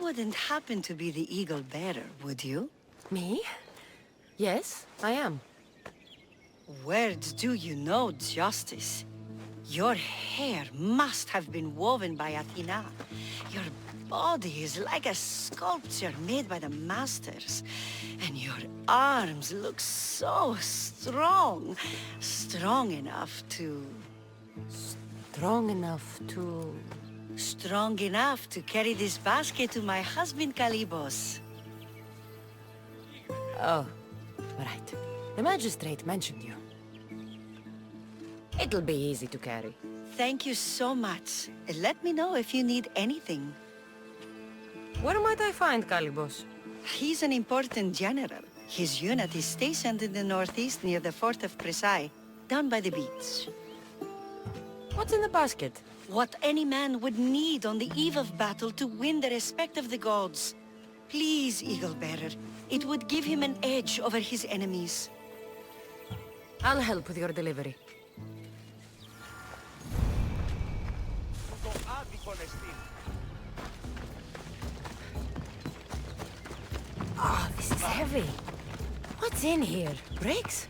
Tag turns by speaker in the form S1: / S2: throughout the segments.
S1: wouldn't happen to be the eagle bearer, would you?
S2: Me? Yes, I am.
S1: Words do you know, Justice? Your hair must have been woven by Athena. Your body is like a sculpture made by the masters. And your arms look so strong. Strong enough to...
S2: Strong enough to...
S1: Strong enough to carry this basket to my husband Kalybos.
S2: Oh, right. The magistrate mentioned you. It'll be easy to carry.
S1: Thank you so much. Let me know if you need anything.
S2: Where might I find Kalybos?
S1: He's an important general. His unit is stationed in the northeast near the fort of Presai, down by the beach.
S2: What's in the basket?
S1: What any man would need on the eve of battle to win the respect of the gods. Please, Eagle Bearer. It would give him an edge over his enemies.
S2: I'll help with your delivery. Oh, this is heavy. What's in here? Bricks?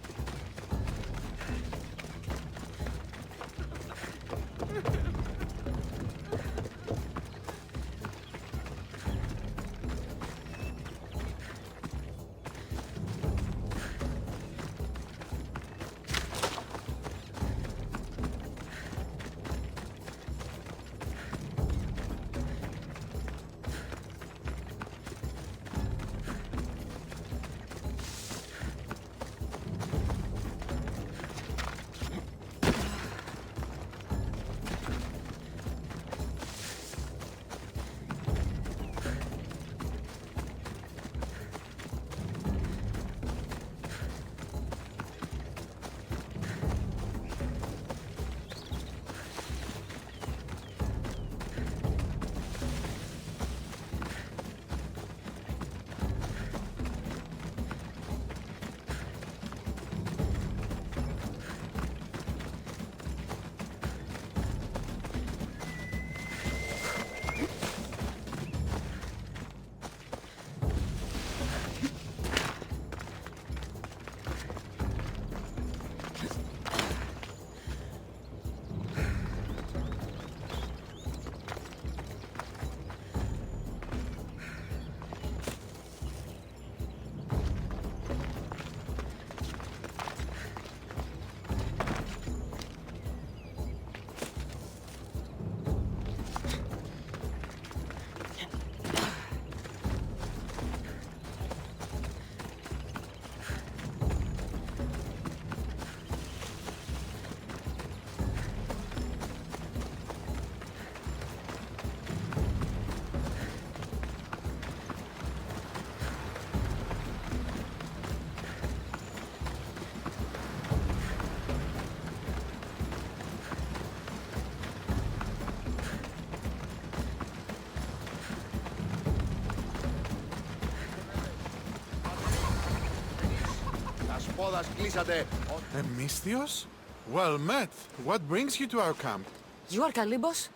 S3: Misthios? Well met. What brings you to our camp?
S2: You are Kalybos?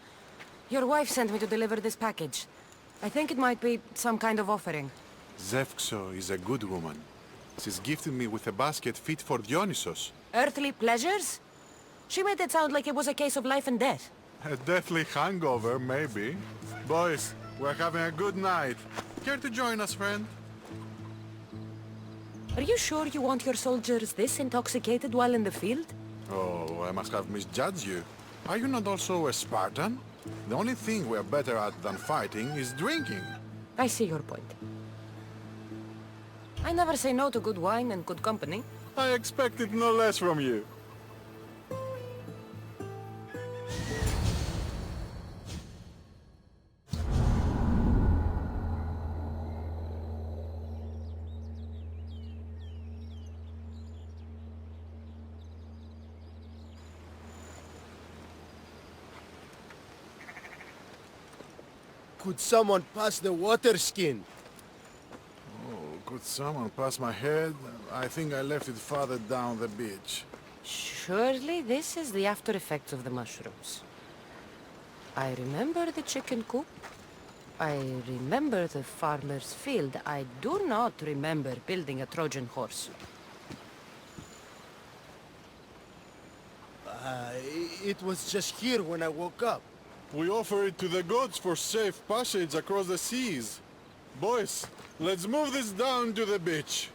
S2: Your wife sent me to deliver this package. I think it might be some kind of offering.
S3: Zevxo is a good woman. She's gifted me with a basket fit for Dionysos.
S2: Earthly pleasures? She made it sound like it was a case of life and death.
S3: A deathly hangover, maybe. Boys, we're having a good night. Care to join us, friend?
S2: Are you sure you want your soldiers this intoxicated while in the field?
S3: Oh, I must have misjudged you. Are you not also a Spartan? The only thing we're better at than fighting is drinking.
S2: I see your point. I never say no to good wine and good company.
S3: I expected no less from you.
S4: Could someone pass the water skin?
S3: Oh, could someone pass my head? I think I left it farther down the beach.
S2: Surely this is the after effects of the mushrooms. I remember the chicken coop. I remember the farmer's field. I do not remember building a Trojan horse.
S4: It was just here when I woke up.
S3: We offer it to the gods for safe passage across the seas. Boys, let's move this down to the beach.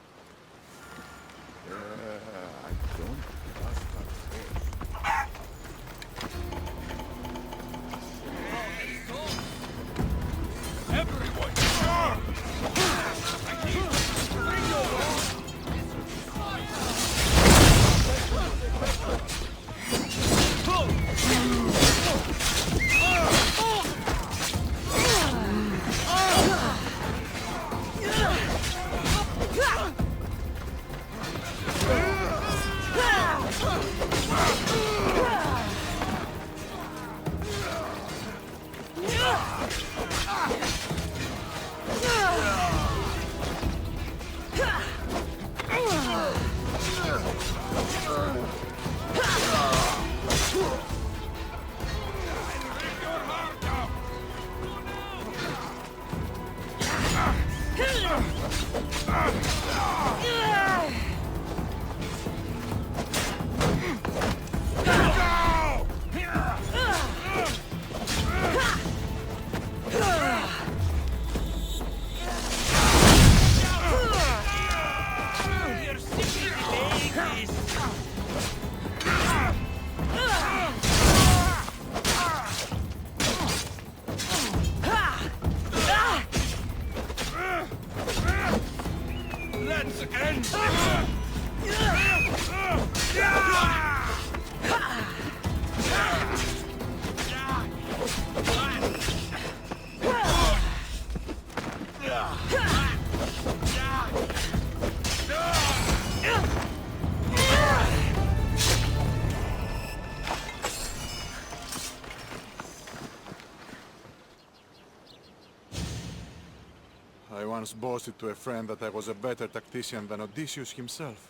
S3: I once boasted to a friend that I was a better tactician than Odysseus himself.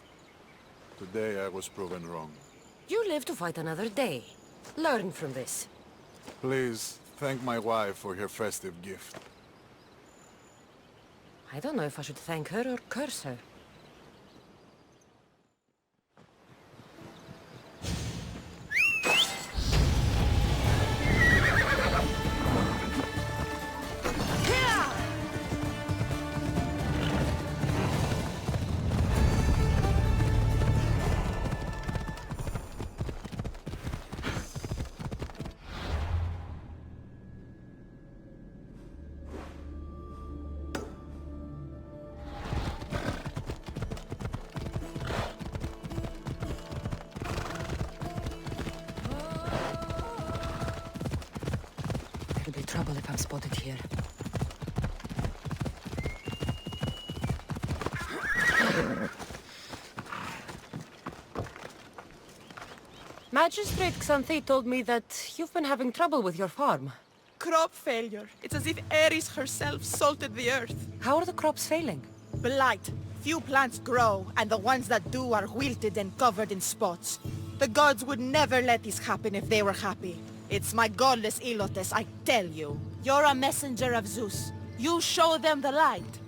S3: Today I was proven wrong.
S2: You live to fight another day. Learn from this.
S3: Please, thank my wife for her festive gift.
S2: I don't know if I should thank her or curse her. There'll be trouble if I'm spotted here. Magistrate Xanthe told me that you've been having trouble with your farm.
S5: Crop failure. It's as if Ares herself salted the earth.
S2: How are the crops failing?
S5: Blight. Few plants grow, and the ones that do are wilted and covered in spots. The gods would never let this happen if they were happy. It's my godless Ilotes, I tell you. You're a messenger of Zeus. You show them the light.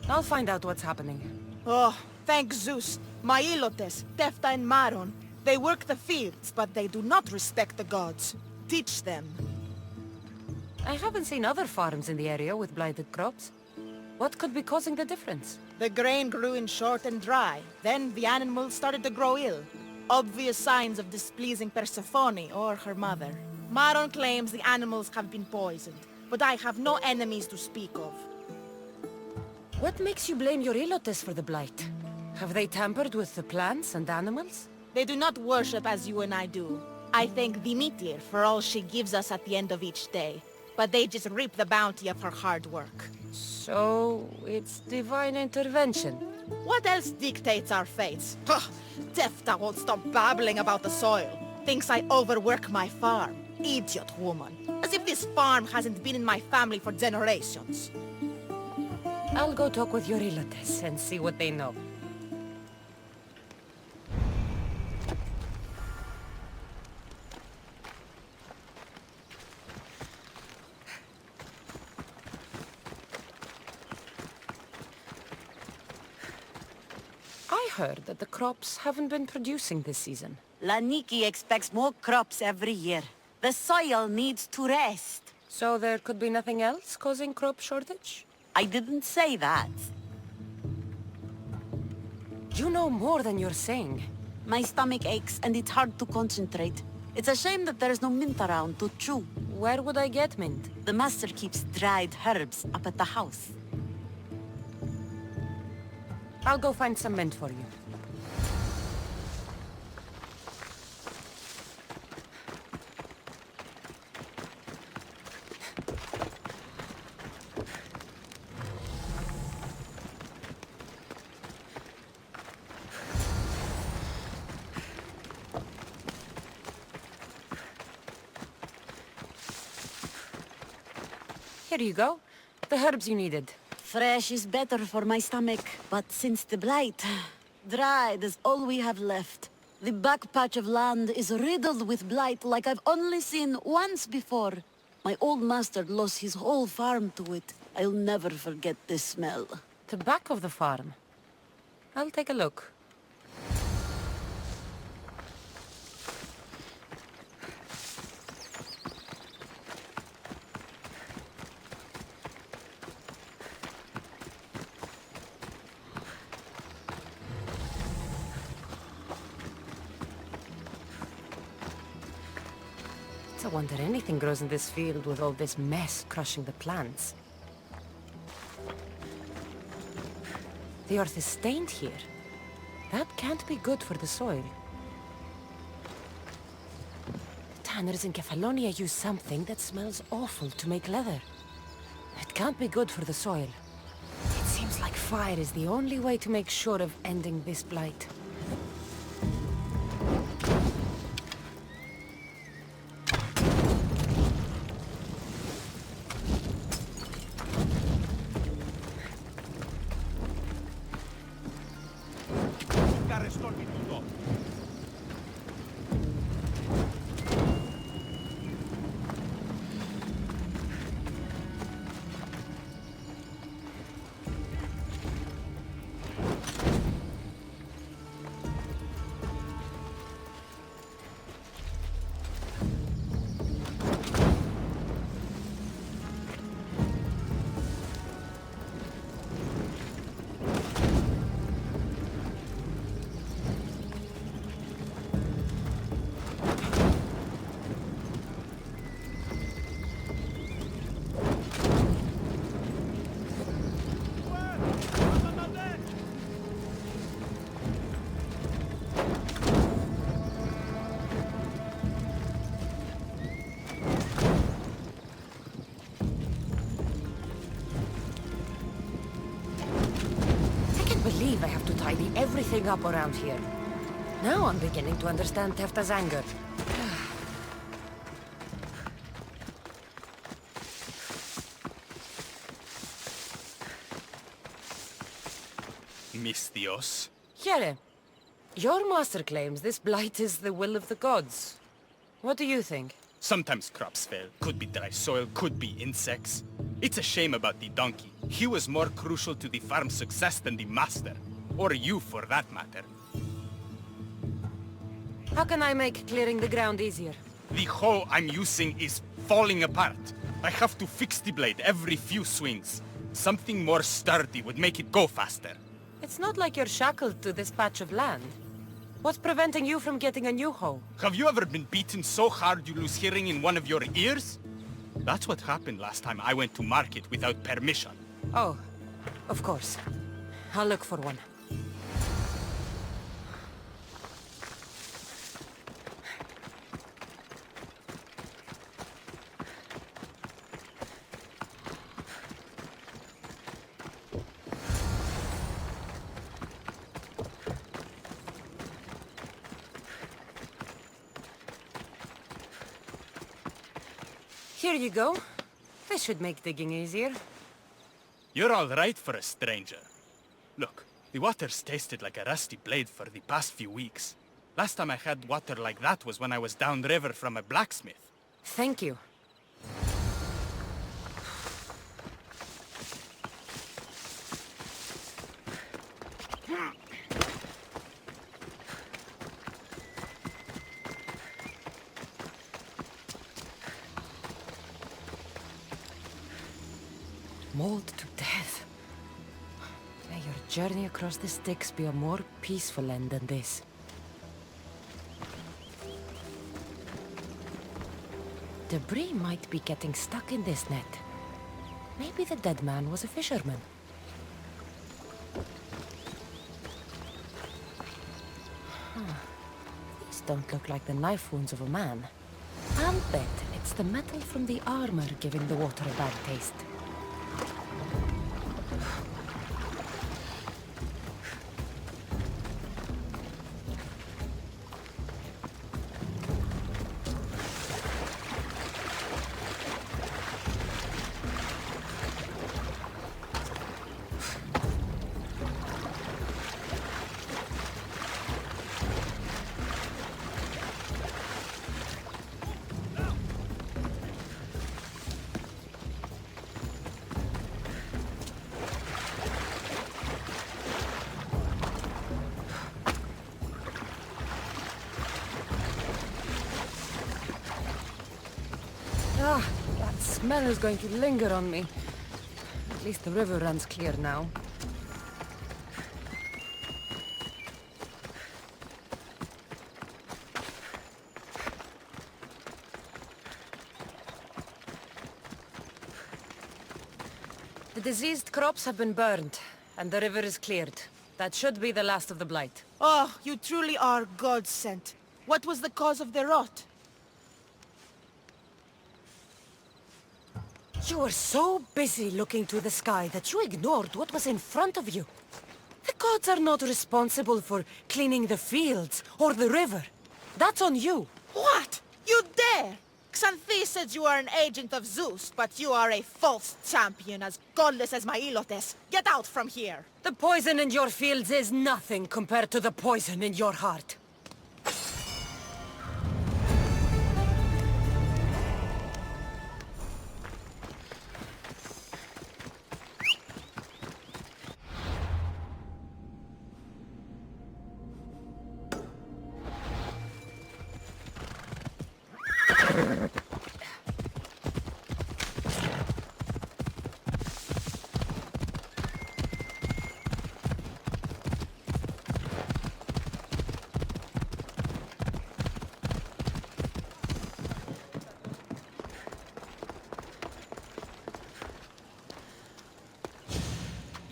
S2: I'll find out what's happening.
S5: Oh, thank Zeus. My Ilotes, Tefta and Maron. They work the fields, but they do not respect the gods. Teach them.
S2: I haven't seen other farms in the area with blighted crops. What could be causing the difference?
S5: The grain grew in short and dry. Then the animals started to grow ill. Obvious signs of displeasing Persephone or her mother. Maron claims the animals have been poisoned, but I have no enemies to speak of.
S2: What makes you blame your Ilotes for the blight? Have they tampered with the plants and animals?
S5: They do not worship as you and I do. I thank Demeter for all she gives us at the end of each day, but they just reap the bounty of her hard work.
S2: So, it's divine intervention.
S5: What else dictates our fates? Ugh, Tefta won't stop babbling about the soil. Thinks I overwork my farm. Idiot woman. As if this farm hasn't been in my family for generations.
S2: I'll go talk with your Ilotes and see what they know. heard that the crops haven't been producing this season.
S1: Laniki expects more crops every year. The soil needs to rest.
S2: So there could be nothing else causing crop shortage?
S1: I didn't say that.
S2: You know more than you're saying.
S1: My stomach aches and it's hard to concentrate. It's a shame that there's no mint around to chew.
S2: Where would I get mint?
S1: The master keeps dried herbs up at the house.
S2: I'll go find some mint for you. Here you go. The herbs you needed.
S1: Fresh is better for my stomach, but since the blight, dried is all we have left. The back patch of land is riddled with blight like I've only seen once before. My old master lost his whole farm to it. I'll never forget this smell.
S2: The back of the farm. I'll take a look. It's a wonder anything grows in this field with all this mess crushing the plants. The earth is stained here. That can't be good for the soil. The tanners in Kefalonia use something that smells awful to make leather. It can't be good for the soil. It seems like fire is the only way to make sure of ending this blight. I have to tidy everything up around here. Now I'm beginning to understand Tefta's anger.
S6: Misthios?
S2: Here, your master claims this blight is the will of the gods. What do you think?
S6: Sometimes crops fail. Could be dry soil, could be insects. It's a shame about the donkey. He was more crucial to the farm's success than the master. Or you, for that matter.
S2: How can I make clearing the ground easier?
S6: The hoe I'm using is falling apart. I have to fix the blade every few swings. Something more sturdy would make it go faster.
S2: It's not like you're shackled to this patch of land. What's preventing you from getting a new hoe?
S6: Have you ever been beaten so hard you lose hearing in one of your ears? That's what happened last time I went to market without permission.
S2: Oh, of course. I'll look for one. Here you go. This should make digging easier.
S6: You're all right for a stranger. Look, the water's tasted like a rusty blade for the past few weeks. Last time I had water like that was when I was downriver from a blacksmith.
S2: Thank you. journey across the Styx be a more peaceful end than this? Debris might be getting stuck in this net. Maybe the dead man was a fisherman. These don't look like the knife wounds of a man. I'll bet it's the metal from the armor giving the water a bad taste. Ah, that smell is going to linger on me. At least the river runs clear now. The diseased crops have been burned, and the river is cleared. That should be the last of the Blight.
S5: Oh, you truly are God-sent. What was the cause of the rot?
S2: You were so busy looking to the sky that you ignored what was in front of you. The gods are not responsible for cleaning the fields or the river. That's on you.
S5: What? You dare? Xanthe said you are an agent of Zeus, but you are a false champion as godless as my Ilotes. Get out from here!
S2: The poison in your fields is nothing compared to the poison in your heart.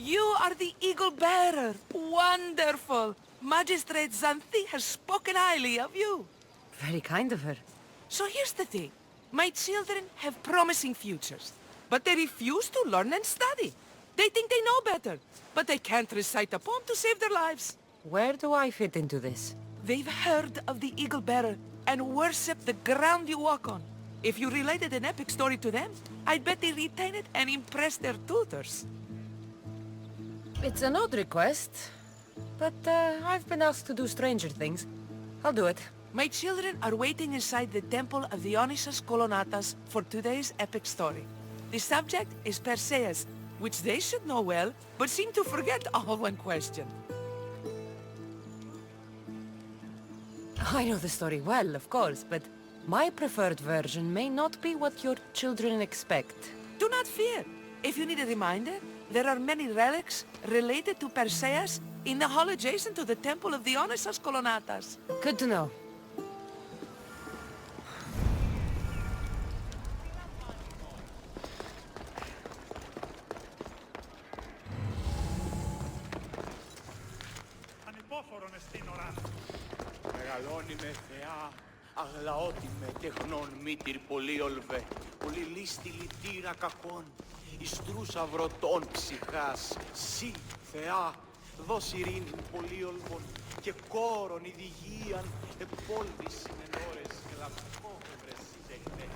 S7: You are the Eagle Bearer. Wonderful. Magistrate Xanthe has spoken highly of you.
S2: Very kind of her.
S7: So here's the thing. My children have promising futures, but they refuse to learn and study. They think they know better, but they can't recite a poem to save their lives.
S2: Where do I fit into this?
S7: They've heard of the Eagle Bearer and worship the ground you walk on. If you related an epic story to them, I'd bet they retain it and impress their tutors.
S2: It's an odd request, but I've been asked to do stranger things. I'll do it.
S7: My children are waiting inside the temple of Dionysus Kolonatas for today's epic story. The subject is Perseus, which they should know well, but seem to forget all when questioned.
S2: I know the story well, of course, but my preferred version may not be what your children expect.
S7: Do not fear. If you need a reminder, there are many relics related to Perseus in the hall adjacent to the temple of Dionysus Kolonatas.
S2: Good to know.
S8: Μεγαλώνει με θεά, αγλαώτη με τεχνών μήτυρ πολύολβε, πολύ λίστη λυτήρα κακών, ιστρούς αυρωτών ψυχάς, σύ, θεά, δώσ' ειρήνην πολύολβων και κόρον ειδηγίαν, επόλβης συνενώρες και λαμπκόφευρες τέχνε,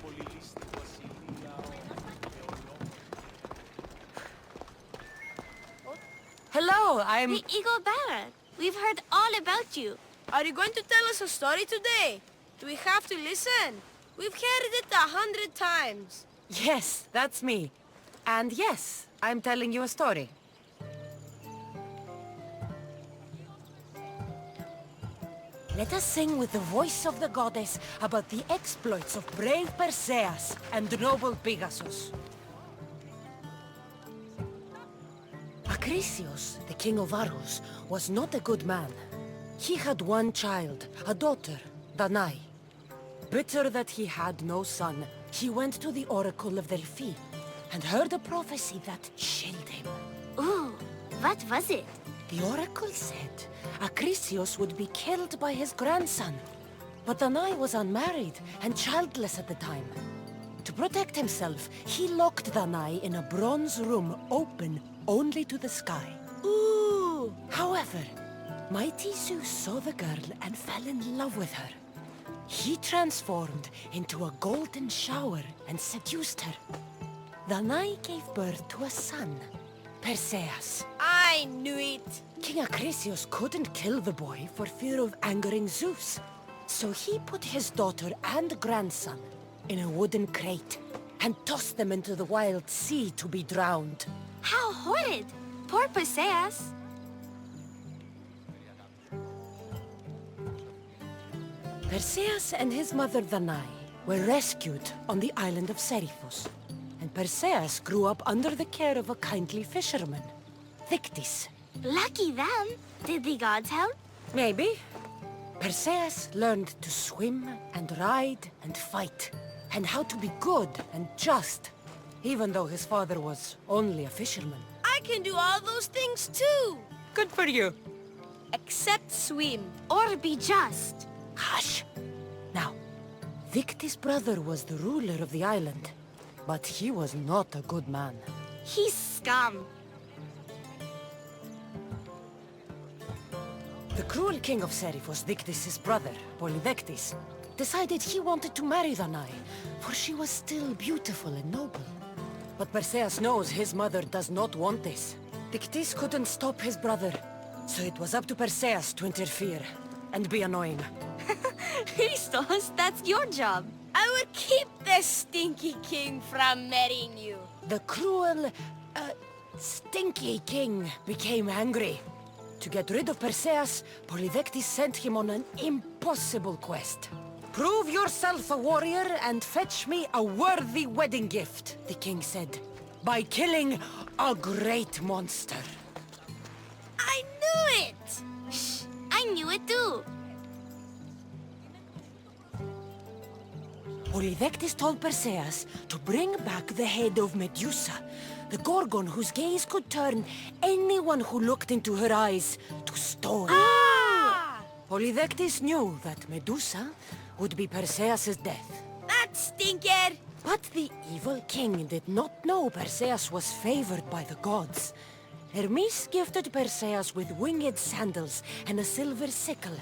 S8: πολύ λίστη βασιλεία,
S2: Hello, I'm...
S9: The Eagle Bearer. We've heard all about you.
S10: Are you going to tell us a story today? Do we have to listen? We've heard it 100 times.
S2: Yes, that's me. And yes, I'm telling you a story. Let us sing with the voice of the goddess about the exploits of brave Perseus and noble Pegasus. A Acrisius, the king of Argos, was not a good man. He had one child, a daughter, Danae. Bitter that he had no son, he went to the oracle of Delphi and heard a prophecy that chilled him.
S9: Ooh, what was it?
S2: The oracle said Acrisius would be killed by his grandson. But Danae was unmarried and childless at the time. To protect himself, he locked Danae in a bronze room open only to the sky.
S10: Ooh!
S2: However, mighty Zeus saw the girl and fell in love with her. He transformed into a golden shower and seduced her. Danae gave birth to a son, Perseus.
S10: I knew it!
S2: King Acrisius couldn't kill the boy for fear of angering Zeus. So he put his daughter and grandson in a wooden crate and tossed them into the wild sea to be drowned.
S9: How horrid! Poor Perseus.
S2: Perseus and his mother Danae were rescued on the island of Seriphos, and Perseus grew up under the care of a kindly fisherman, Thictis.
S9: Lucky them. Did the gods help?
S2: Maybe. Perseus learned to swim and ride and fight, and how to be good and just, even though his father was only a fisherman.
S10: I can do all those things too!
S2: Good for you.
S10: Except swim.
S9: Or be just.
S2: Hush! Now, Thictis' brother was the ruler of the island, but he was not a good man.
S9: He's scum.
S2: The cruel king of Seriphos, Thictis' brother, Polydectes, decided he wanted to marry Danae, for she was still beautiful and noble. But Perseus knows his mother does not want this. Thictis couldn't stop his brother, so it was up to Perseus to interfere and be annoying.
S9: Christos, that's your job.
S10: I would keep the stinky king from marrying you.
S2: The cruel, stinky king became angry. To get rid of Perseus, Polydectes sent him on an impossible quest. Prove yourself a warrior and fetch me a worthy wedding gift, the king said, by killing a great monster.
S10: I knew it!
S9: Shh, I knew it too.
S2: Polydectes told Perseus to bring back the head of Medusa, the Gorgon whose gaze could turn anyone who looked into her eyes to stone.
S10: Ah!
S2: Polydectes knew that Medusa would be Perseus' death.
S10: That stinker!
S2: But the evil king did not know Perseus was favored by the gods. Hermes gifted Perseus with winged sandals and a silver sickle,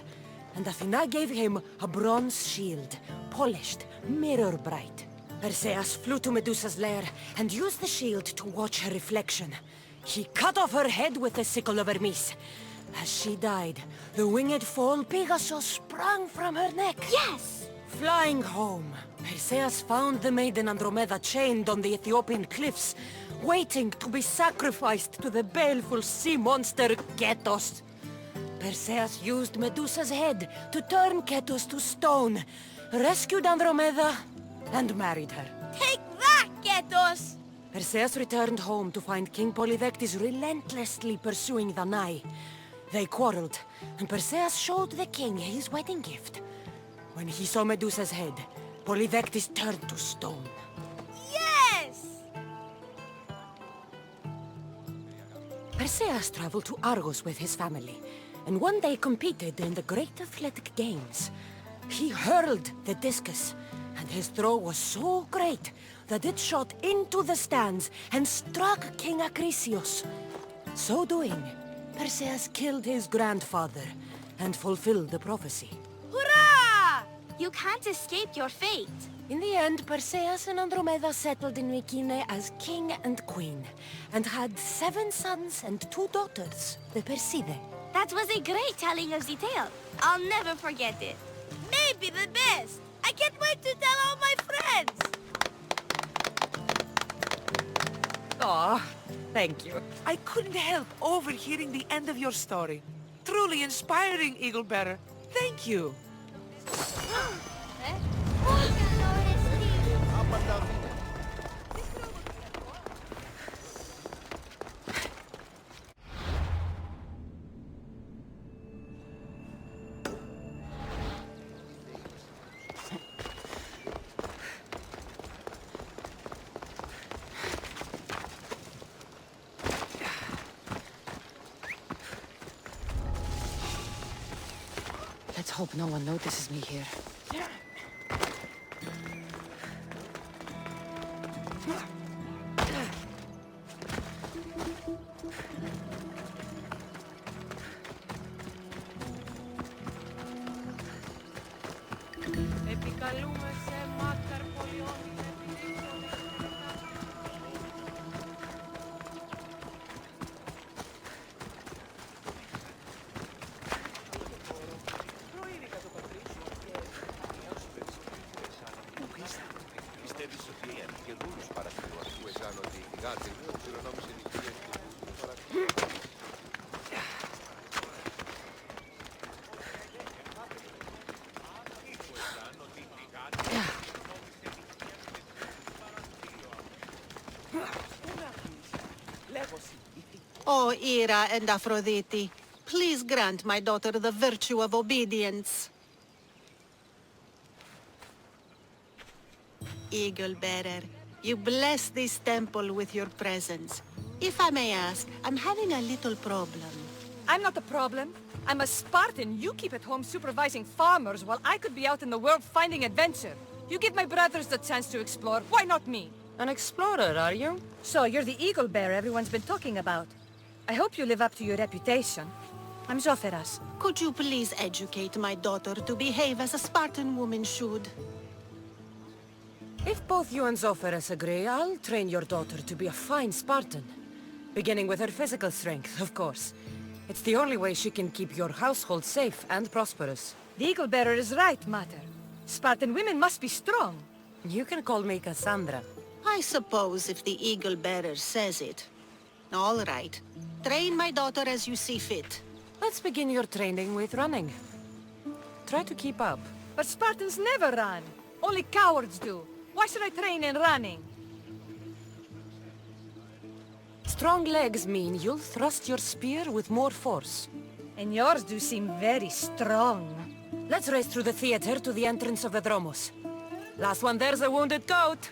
S2: and Athena gave him a bronze shield, polished, mirror bright. Perseus flew to Medusa's lair and used the shield to watch her reflection. He cut off her head with the sickle of Hermes. As she died, the winged foal Pegasus sprang from her neck.
S9: Yes!
S2: Flying home, Perseus found the maiden Andromeda chained on the Ethiopian cliffs, waiting to be sacrificed to the baleful sea monster Ketos. Perseus used Medusa's head to turn Ketos to stone, rescued Andromeda, and married her.
S10: Take that, Ketos!
S2: Perseus returned home to find King Polydectes relentlessly pursuing Danae. They quarreled, and Perseus showed the king his wedding gift. When he saw Medusa's head, Polydectes turned to stone.
S10: Yes!
S2: Perseus traveled to Argos with his family, and one day competed in the Great Athletic Games. He hurled the discus, and his throw was so great that it shot into the stands and struck King Acrisius. So doing, Perseus killed his grandfather and fulfilled the prophecy.
S10: Hurrah!
S9: You can't escape your fate.
S2: In the end, Perseus and Andromeda settled in Mycenae as king and queen, and had 7 sons and 2 daughters, the Perseidae.
S9: That was a great telling of the tale. I'll never forget it.
S10: Maybe the best! I can't wait to tell all my friends!
S7: Aw, thank you. I couldn't help overhearing the end of your story. Truly inspiring, Eagle Bearer. Thank you.
S2: Let's hope no one notices me here.
S1: O Ira and Aphrodite, please grant my daughter the virtue of obedience. Eagle-bearer, you bless this temple with your presence. If I may ask, I'm having a little problem.
S11: I'm not the problem. I'm a Spartan. You keep at home supervising farmers while I could be out in the world finding adventure. You give my brothers the chance to explore. Why not me?
S2: An explorer, are you?
S11: So you're the eagle bearer everyone's been talking about. I hope you live up to your reputation. I'm Zopheras.
S1: Could you please educate my daughter to behave as a Spartan woman should?
S2: If both you and Zopheras agree, I'll train your daughter to be a fine Spartan. Beginning with her physical strength, of course. It's the only way she can keep your household safe and prosperous.
S11: The eagle bearer is right, Mater. Spartan women must be strong.
S2: You can call me Kassandra.
S1: I suppose if the eagle-bearer says it. All right. Train my daughter as you see fit.
S2: Let's begin your training with running. Try to keep up.
S11: But Spartans never run. Only cowards do. Why should I train in running?
S2: Strong legs mean you'll thrust your spear with more force.
S11: And yours do seem very strong.
S2: Let's race through the theater to the entrance of the Dromos. Last one there's a wounded goat.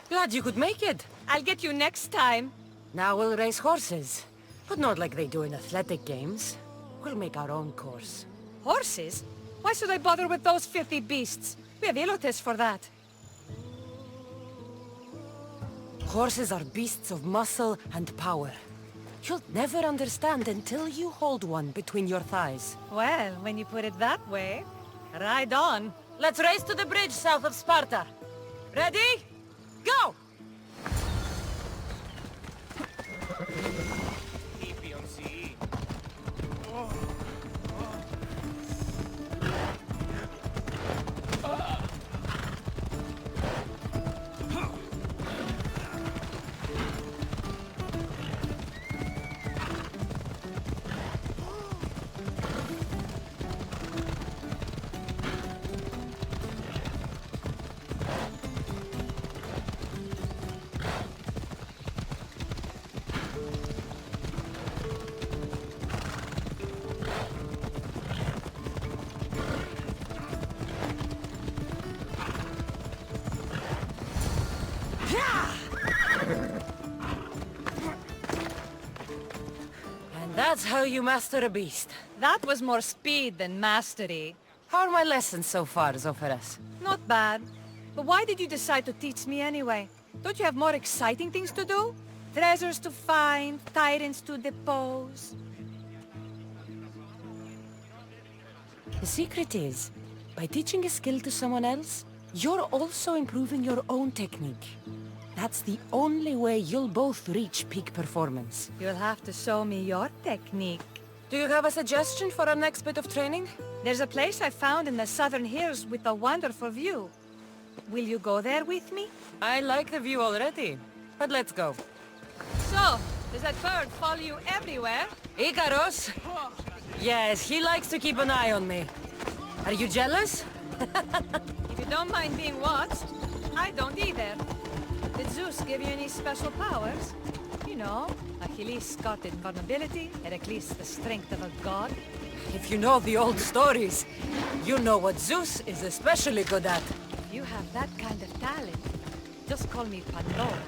S2: Glad you could make it.
S11: I'll get you next time.
S2: Now we'll race horses. But not like they do in athletic games. We'll make our own course.
S11: Horses? Why should I bother with those filthy beasts? We have Elotes for that.
S2: Horses are beasts of muscle and power. You'll never understand until you hold one between your thighs.
S11: Well, when you put it that way, ride on.
S2: Let's race to the bridge south of Sparta. Ready? Go! That's how you master a beast.
S11: That was more speed than mastery.
S2: How are my lessons so far, Zopheras?
S11: Not bad. But why did you decide to teach me anyway? Don't you have more exciting things to do? Treasures to find, tyrants to depose.
S2: The secret is, by teaching a skill to someone else, you're also improving your own technique. That's the only way you'll both reach peak performance.
S11: You'll have to show me your technique.
S2: Do you have a suggestion for our next bit of training?
S11: There's a place I found in the southern hills with a wonderful view. Will you go there with me?
S2: I like the view already, but let's go.
S11: So, does that bird follow you everywhere?
S2: Ikaros? Yes, he likes to keep an eye on me. Are you jealous?
S11: If you don't mind being watched, I don't either. Did Zeus give you any special powers? You know, Achilles got invulnerability, Heracles the strength of a god.
S2: If you know the old stories, you know what Zeus is especially good at.
S11: If you have that kind of talent, just call me Pandora.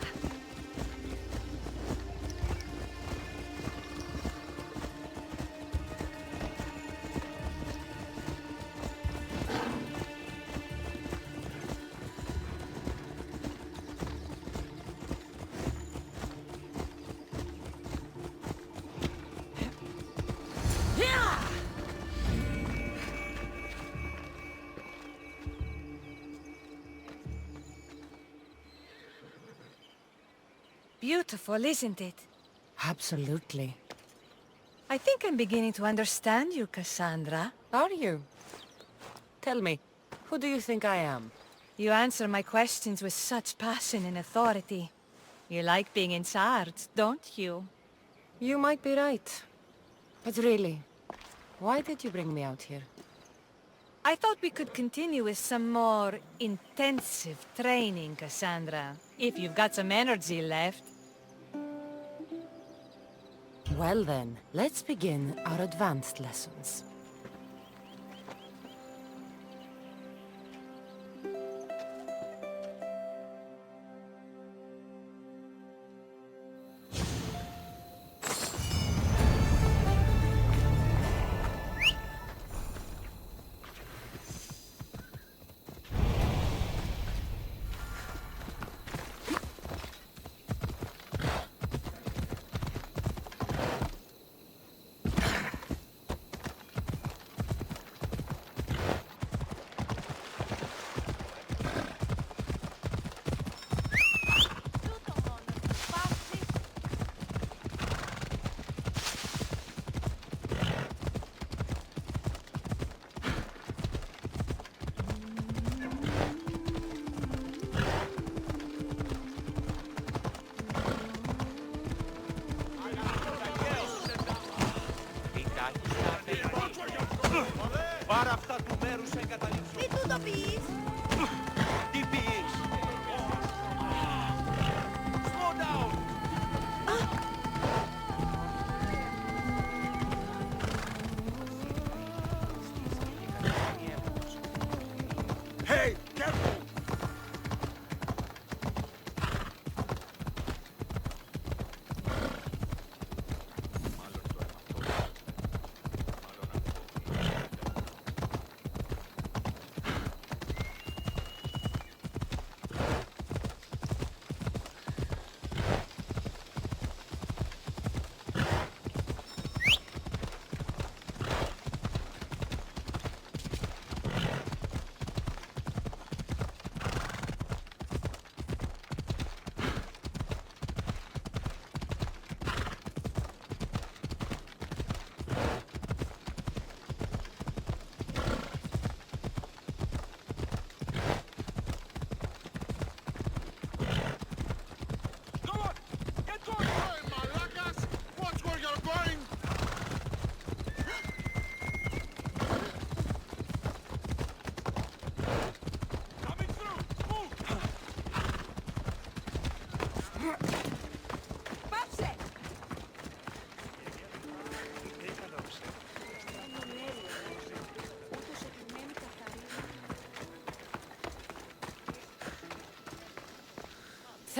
S11: Beautiful, isn't it?
S2: Absolutely.
S11: I think I'm beginning to understand you, Kassandra.
S2: Are you? Tell me, who do you think I am?
S11: You answer my questions with such passion and authority. You like being in charge, don't you?
S2: You might be right. But really, why did you bring me out here?
S11: I thought we could continue with some more intensive training, Kassandra. If you've got some energy left.
S2: Well then, let's begin our advanced lessons.
S8: Πάρε αυτά του μέρους εγκαταλείψου.
S10: Μη του το πεις.
S8: Τι πεις? Slow down. Hey, careful!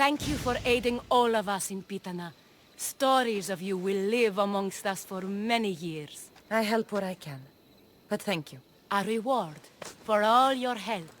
S2: Thank you for aiding all of us in Pitana. Stories of you will live amongst us for many years.
S11: I help where I can. But thank you.
S2: A reward for all your help